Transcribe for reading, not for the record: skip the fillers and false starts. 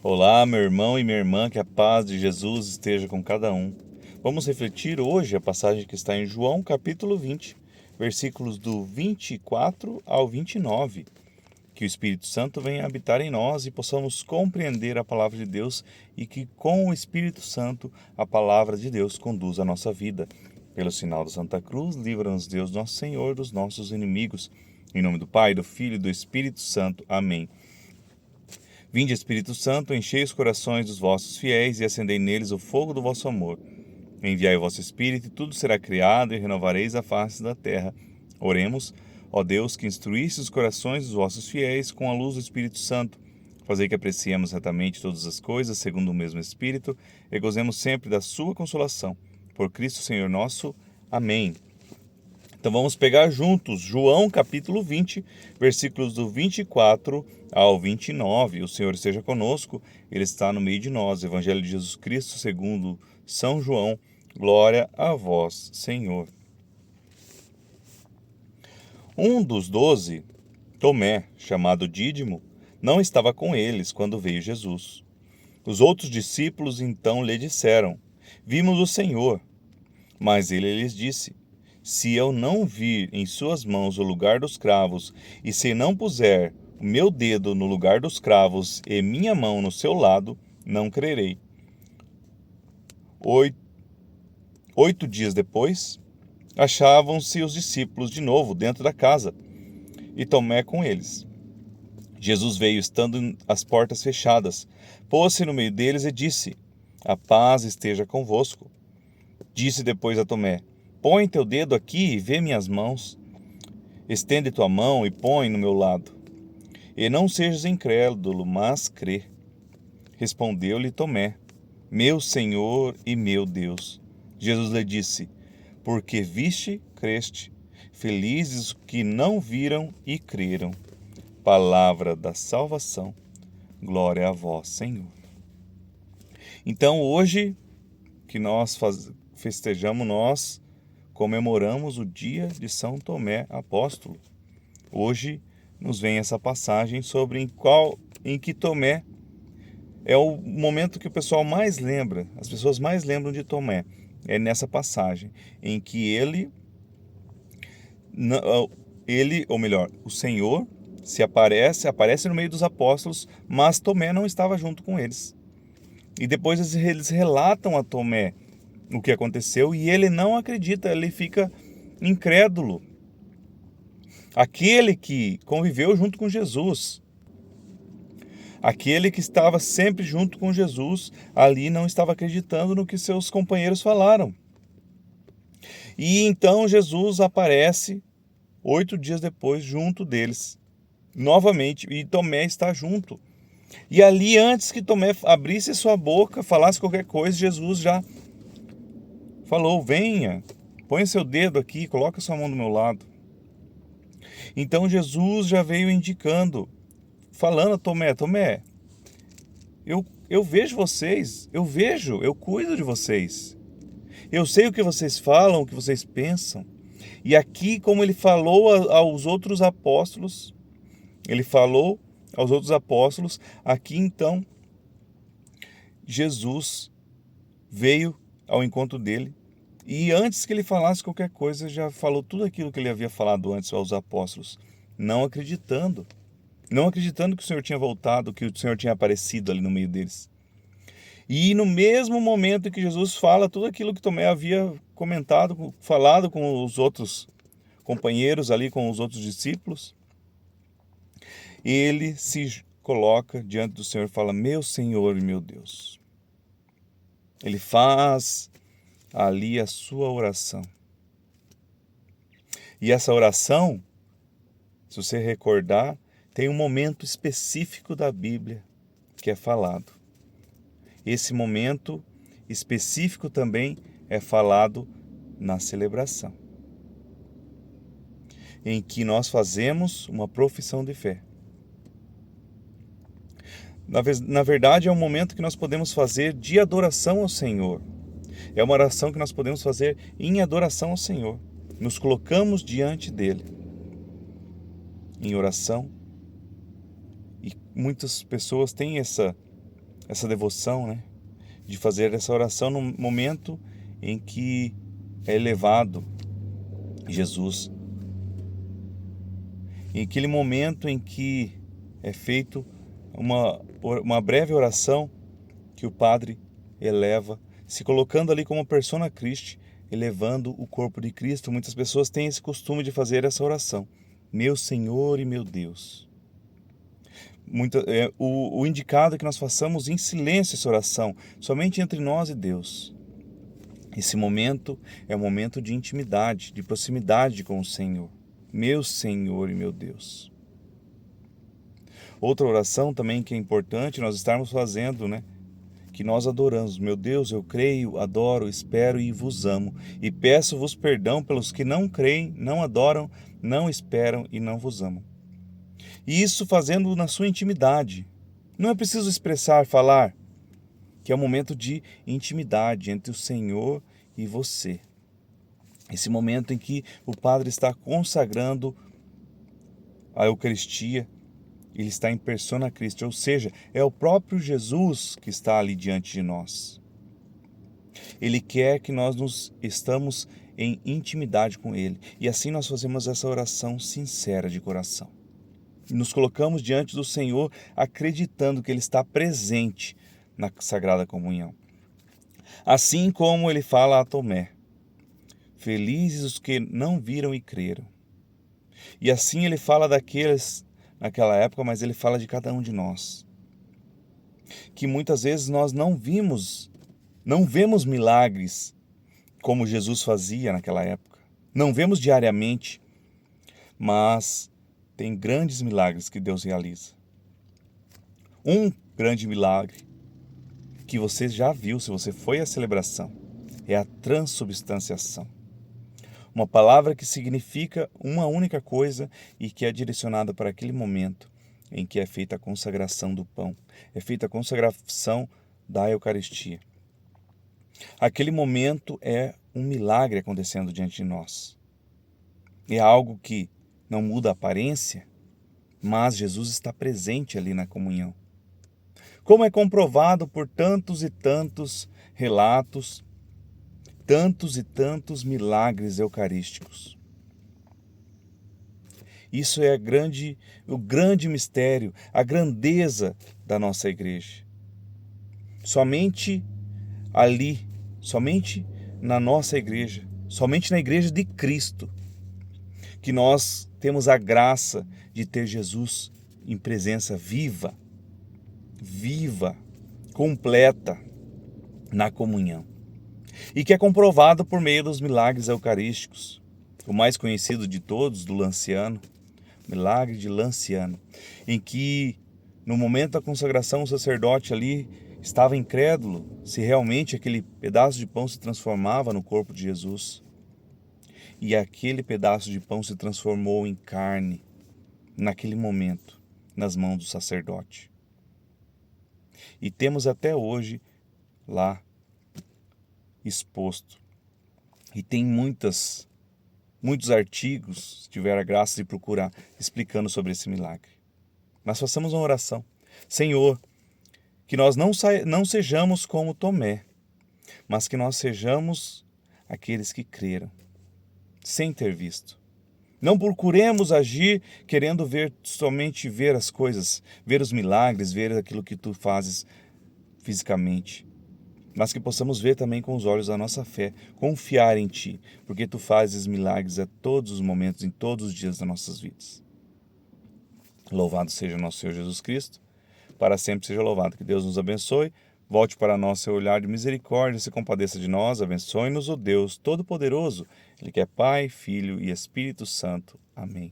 Olá, meu irmão e minha irmã, que a paz de Jesus esteja com cada um. Vamos refletir hoje a passagem que está em João, capítulo 20, versículos do 24 ao 29. Que o Espírito Santo venha habitar em nós e possamos compreender a palavra de Deus e que com o Espírito Santo a palavra de Deus conduza a nossa vida. Pelo sinal da Santa Cruz, livra-nos Deus nosso Senhor dos nossos inimigos. Em nome do Pai, do Filho e do Espírito Santo. Amém. Vinde, Espírito Santo, enchei os corações dos vossos fiéis e acendei neles o fogo do vosso amor. Enviai o vosso Espírito e tudo será criado e renovareis a face da terra. Oremos, ó Deus, que instruísse os corações dos vossos fiéis com a luz do Espírito Santo. Fazei que apreciemos retamente todas as coisas segundo o mesmo Espírito e gozemos sempre da sua consolação. Por Cristo Senhor nosso. Amém. Então vamos pegar juntos João capítulo 20, versículos do 24 ao 29. O Senhor esteja conosco, Ele está no meio de nós. Evangelho de Jesus Cristo segundo São João. Glória a vós, Senhor. Um dos 12, Tomé, chamado Dídimo, não estava com eles quando veio Jesus. Os outros discípulos então lhe disseram: Vimos o Senhor. Mas ele lhes disse: Se eu não vir em suas mãos o lugar dos cravos, e se não puser o meu dedo no lugar dos cravos e minha mão no seu lado, não crerei. 8 dias depois, achavam-se os discípulos de novo dentro da casa, e Tomé com eles. Jesus veio estando as portas fechadas, pôs-se no meio deles e disse: A paz esteja convosco. Disse depois a Tomé: Põe teu dedo aqui e vê minhas mãos. Estende tua mão e põe no meu lado. E não sejas incrédulo, mas crê. Respondeu-lhe Tomé: Meu Senhor e meu Deus. Jesus lhe disse: Porque viste, creste. Felizes os que não viram e creram. Palavra da salvação. Glória a vós, Senhor. Então, hoje que nós festejamos, nós comemoramos o dia de São Tomé Apóstolo. Hoje nos vem essa passagem sobre em que Tomé é o momento que o pessoal mais lembra, as pessoas mais lembram de Tomé. É nessa passagem em que ou melhor, o Senhor aparece no meio dos apóstolos, mas Tomé não estava junto com eles. E depois eles relatam a Tomé o que aconteceu e ele não acredita, ele fica incrédulo. Aquele que conviveu junto com Jesus, aquele que estava sempre junto com Jesus, ali não estava acreditando no que seus companheiros falaram. E então Jesus aparece 8 dias depois junto deles, novamente, e Tomé está junto. E ali, antes que Tomé abrisse sua boca, falasse qualquer coisa, Jesus já falou: Venha, põe seu dedo aqui, coloca sua mão do meu lado. Então Jesus já veio indicando, falando a Tomé: Tomé, eu vejo vocês, eu cuido de vocês. Eu sei o que vocês falam, o que vocês pensam. E aqui, como ele falou aos outros apóstolos, aqui então, Jesus veio ao encontro dele. E antes que ele falasse qualquer coisa, já falou tudo aquilo que ele havia falado antes aos apóstolos, não acreditando que o Senhor tinha voltado, que o Senhor tinha aparecido ali no meio deles. E no mesmo momento que Jesus fala tudo aquilo que Tomé havia falado com os outros companheiros ali, com os outros discípulos, ele se coloca diante do Senhor e fala: Meu Senhor e meu Deus. Ele faz ali a sua oração. E essa oração, se você recordar, tem um momento específico da Bíblia que é falado. Esse momento específico também é falado na celebração, em que nós fazemos uma profissão de fé. Na verdade, é um momento que nós podemos fazer de adoração ao Senhor. É uma oração que nós podemos fazer em adoração ao Senhor. Nos colocamos diante dele em oração. E muitas pessoas têm essa devoção, né? De fazer essa oração no momento em que é elevado Jesus. Em aquele momento em que é feito uma breve oração que o padre eleva, se colocando ali como persona Christi, elevando o corpo de Cristo. Muitas pessoas têm esse costume de fazer essa oração. Meu Senhor e meu Deus. O indicado é que nós façamos em silêncio essa oração, somente entre nós e Deus. Esse momento é um momento de intimidade, de proximidade com o Senhor. Meu Senhor e meu Deus. Outra oração também que é importante nós estarmos fazendo, né? Que nós adoramos. Meu Deus, eu creio, adoro, espero e vos amo. E peço-vos perdão pelos que não creem, não adoram, não esperam e não vos amam. E isso fazendo na sua intimidade. Não é preciso expressar, falar, que é um momento de intimidade entre o Senhor e você. Esse momento em que o Padre está consagrando a Eucaristia, ele está em persona Christi, ou seja, é o próprio Jesus que está ali diante de nós. Ele quer que nós estamos em intimidade com Ele, e assim nós fazemos essa oração sincera de coração. Nos colocamos diante do Senhor acreditando que Ele está presente na Sagrada Comunhão. Assim como Ele fala a Tomé, felizes os que não viram e creram. E assim Ele fala daqueles naquela época, mas Ele fala de cada um de nós. Que muitas vezes nós não vemos milagres como Jesus fazia naquela época. Não vemos diariamente, mas tem grandes milagres que Deus realiza. Um grande milagre que você já viu se você foi à celebração é a transubstanciação. Uma palavra que significa uma única coisa e que é direcionada para aquele momento em que é feita a consagração do pão, é feita a consagração da Eucaristia. Aquele momento é um milagre acontecendo diante de nós. É algo que não muda a aparência, mas Jesus está presente ali na comunhão. Como é comprovado por tantos e tantos relatos, tantos e tantos milagres eucarísticos. Isso é o grande mistério, a grandeza da nossa igreja. Somente ali, somente na nossa igreja, somente na igreja de Cristo, que nós temos a graça de ter Jesus em presença viva, completa na comunhão. E que é comprovado por meio dos milagres eucarísticos. O mais conhecido de todos, do Lanciano, milagre de Lanciano, em que no momento da consagração o sacerdote ali estava incrédulo se realmente aquele pedaço de pão se transformava no corpo de Jesus. E aquele pedaço de pão se transformou em carne naquele momento, nas mãos do sacerdote. E temos até hoje lá exposto. E tem muitos artigos, se tiver a graça de procurar, explicando sobre esse milagre. Nós façamos uma oração. Senhor, que nós não sejamos como Tomé, mas que nós sejamos aqueles que creram, sem ter visto. Não procuremos agir querendo somente ver as coisas, ver os milagres, ver aquilo que tu fazes fisicamente, mas que possamos ver também com os olhos da nossa fé, confiar em ti, porque tu fazes milagres a todos os momentos, em todos os dias das nossas vidas. Louvado seja o nosso Senhor Jesus Cristo, para sempre seja louvado. Que Deus nos abençoe, volte para nós seu olhar de misericórdia, se compadeça de nós, abençoe-nos o Deus Todo-Poderoso, Ele que é Pai, Filho e Espírito Santo. Amém.